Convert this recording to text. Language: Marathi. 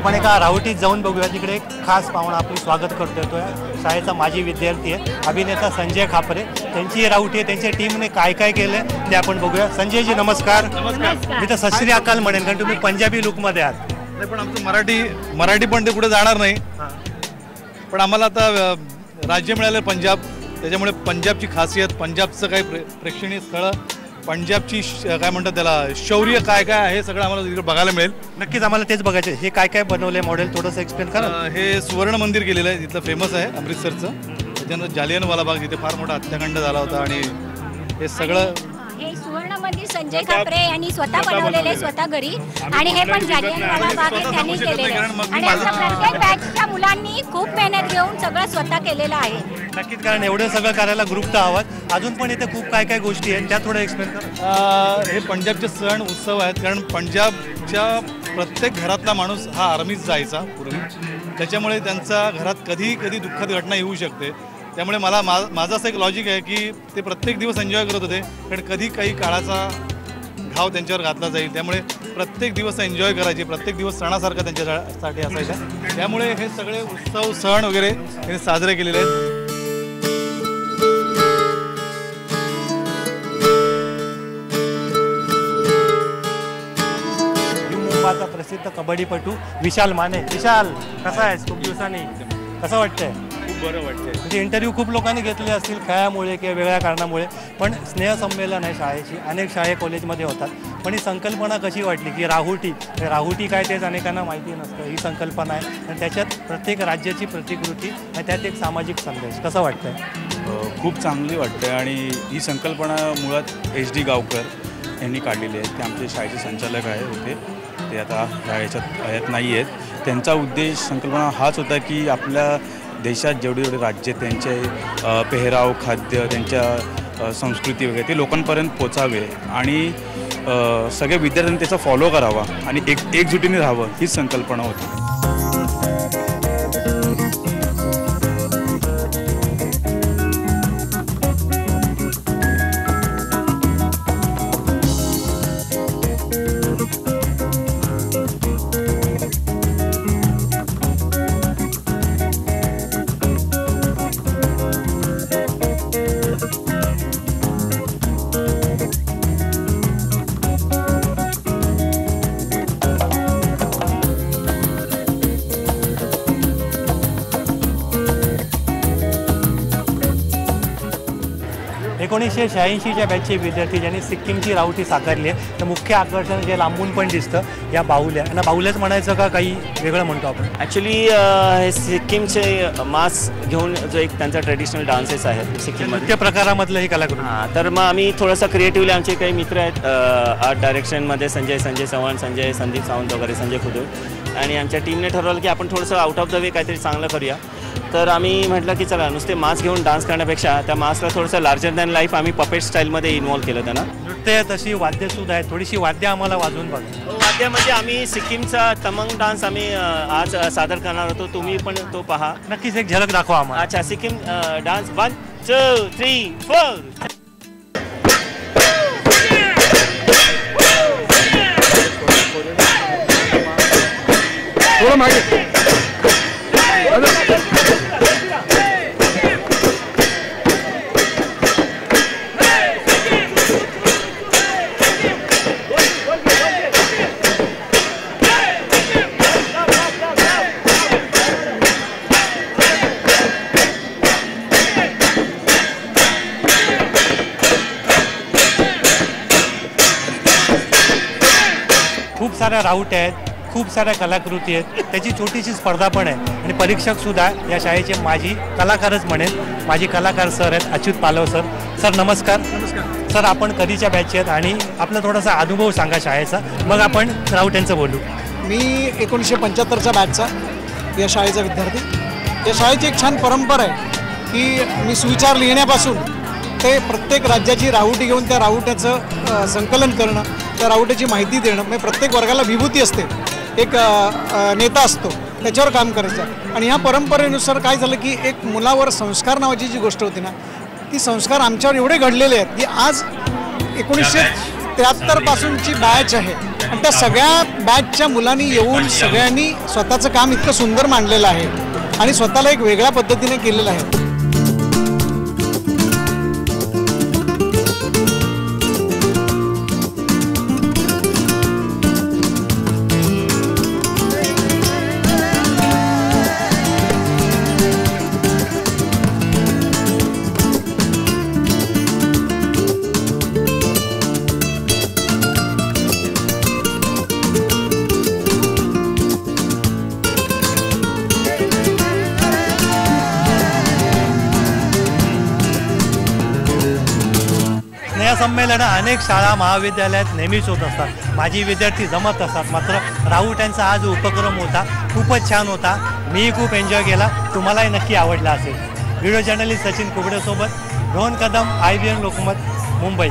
आपण एका राहुटीत जाऊन बघूया. तिकडे एक खास पाहुणा आपलं स्वागत करतोय. तो शाळेचा माजी विद्यार्थी आहे, अभिनेता संजय खापरे. त्यांची राहुटी आहे, त्यांच्या टीमने काय काय केलं ते आपण बघूया. संजयजी नमस्कार. मी तर सत श्री अकाल म्हणेन, कारण तुम्ही पंजाबी लुकमध्ये आहात. नाही, पण आमचं मराठी पण ते पुढे जाणार नाही. पण आम्हाला आता राज्य मिळालं पंजाब, त्याच्यामुळे पंजाबची खासियत, पंजाबचं काही प्रेक्षणीय स्थळं, पंजाबची काय म्हणतात त्याला शौर्य काय काय आहे सगळं आम्हाला तिकडे बघायला मिळेल. नक्कीच आम्हाला तेच बघायचं. हे काय काय बनवलंय मॉडेल थोडंसं एक्सप्लेन करा. हे सुवर्ण मंदिर केलेलं आहे, तिथलं फेमस आहे अमृतसरचं. त्याच्यानंतर जालियनवाला बाग, जिथे फार मोठा हत्याकांड झाला होता. आणि हे सगळं हे सुवर्ण मंदिर संजय खापरे यांनी स्वतः बनवलेले, स्वतः घरी. आणि हे पण जालियनवाला बाग त्यांनी केलेले. आणि प्रत्येक बॅचच्या मुलांनी खूप मेहनत घेऊन सगळं स्वतः केलेलं आहे. नक्कीच, कारण एवढं सगळं करायला ग्रुप तर हवाच. अजून पण इथे खूप काय काय गोष्टी आहेत, त्या थोडं एक्सप्लेन करा. हे पंजाबचे सण उत्सव आहेत, कारण पंजाबच्या प्रत्येक घरातला माणूस हा आर्मीत जायचा पूर्वी. त्याच्यामुळे त्यांच्या घरात कधी कधी दुःखद घटना येऊ शकते. त्यामुळे माझं असं एक लॉजिक आहे की ते प्रत्येक दिवस एन्जॉय करत होते, कारण कधी काही काळाचा घाव त्यांच्यावर घातला जाईल. त्यामुळे प्रत्येक दिवस एन्जॉय करायचे, प्रत्येक दिवस सणासारखा त्यांच्यासाठी असायचा. त्यामुळे हे सगळे उत्सव सण वगैरे हे साजरे केलेले आहेत. मुंबईचा प्रसिद्ध कबड्डीपटू विशाल माने. विशाल, कसा आहेस? खूप दिवसांनी कसं वाटतंय? खूप बरं वाटतंय. म्हणजे इंटरव्ह्यू खूप लोकांनी घेतले असतील खेळामुळे किंवा वेगळ्या कारणामुळे, पण स्नेहसंमेलन आहे शाळेची, अनेक शाळे कॉलेजमध्ये होतात. पण ही संकल्पना कशी वाटली की राहुटी काय तेच अनेकांना माहिती नसतं. ही संकल्पना आहे आणि त्याच्यात प्रत्येक राज्याची प्रतिकृती आणि त्यात एक सामाजिक संदेश. कसं वाटतंय? खूप चांगली वाटते. आणि ही संकल्पना मुळात HD गावकर यांनी काढलेली आहे. ते आमचे शाळेचे संचालक होते. ते आता ह्याच्यात नाही आहेत. त्यांचा उद्देश, संकल्पना हाच होता की आपल्या देशात जेवढे राज्य त्यांचे पेहराव, खाद्य, त्यांच्या संस्कृती वगैरे ते लोकांपर्यंत पोचावे आणि सगळ्या विद्यार्थ्यांनी त्याचा फॉलो करावा आणि एकजुटीने राहावं, हीच संकल्पना होती. एकोणीसशे 86च्या बॅचचे विद्यार्थी ज्यांनी सिक्कीमची राहुटी साकारली आहे. तर मुख्य आकर्षण जे लांबून पण दिसतं या बाहुल्या. आणि बाहुल्याच म्हणायचं का काही वेगळं म्हणतो आपण? ॲक्च्युली हे सिक्कीमचे मास घेऊन जो एक त्यांचा ट्रेडिशनल डान्सेस आहेत सिक्कीममध्ये, त्या प्रकारामधलं हे कलाकृती. हां, तर मग आम्ही थोडंसं क्रिएटिव्हली, आमचे काही मित्र आहेत आर्ट डायरेक्शनमध्ये, संजय चव्हाण, संदीप सावंत वगैरे, संजय खुदूळ, आणि आमच्या टीमने ठरवलं की आपण थोडंसं आउट ऑफ द वे काहीतरी चांगलं करूया. तर आम्ही म्हटलं की चला, नुसते मास घेऊन डान्स करण्यापेक्षा त्या मासला थोडंसं लार्जर दॅन लाईफ आम्ही पपेट स्टाईलमध्ये इन्व्हॉल्व केलं त्यांना. नृत्य तशी वाद्यसुद्धा आहेत, थोडीशी वाद्य आम्हाला वाजवून बघा. वाद्य म्हणजे आम्ही सिक्कीमचा तमंग डान्स आम्ही आज सादर करणार होतो. तुम्ही पण तो पहा. नक्कीच एक झलक दाखवा आम्हाला. अच्छा, सिक्कीम डान्स 1 2 3 4. थोडं मागे. खूप साऱ्या राहुट्या आहेत, खूप साऱ्या कलाकृती आहेत. त्याची छोटीशी स्पर्धा पण आहे. आणि परीक्षकसुद्धा या शाळेचे माजी कलाकारच म्हणेन, माजी कलाकार सर आहेत अच्युत पालव सर. सर नमस्कार. नमस्कार सर, आपण कधीच्या बॅचचे आहेत आणि आपला थोडासा अनुभव सांगा शाळेचा, मग आपण राहुट्यांचं बोलू. मी 1975च्या बॅचचा या शाळेचा विद्यार्थी. या शाळेची एक छान परंपरा आहे की मी सुविचार लिहिण्यापासून ते प्रत्येक राज्याची राहुटी घेऊन त्या राहुट्याचं संकलन करणं, त्या राहुट्याची माहिती देणं. म्हणजे प्रत्येक वर्गाला विभूती असते, एक नेता असतो, त्याच्यावर काम करायचं. आणि ह्या परंपरेनुसार काय झालं की एक मुलावर संस्कार नावाची जी गोष्ट होती ना, ती संस्कार आमच्यावर एवढे घडलेले आहेत की आज 1973 पासूनची बॅच आहे आणि त्या सगळ्या बॅचच्या मुलांनी येऊन सगळ्यांनी स्वतःचं काम इतकं सुंदर मांडलेलं आहे आणि स्वतःला एक वेगळ्या पद्धतीने केलेलं आहे. स्नेहसंमेलनं अनेक शाळा महाविद्यालयात नेहमीच होत असतात. माजी विद्यार्थी जमत असतात. मात्र राहुट्यांचा हा जो उपक्रम होता खूपच छान होता. मी खूप एन्जॉय केला. तुम्हालाही नक्की आवडला असेल. व्हिडिओ जर्नलिस्ट सचिन कुबडेसोबत रोहन कदम, IBN लोकमत, मुंबई.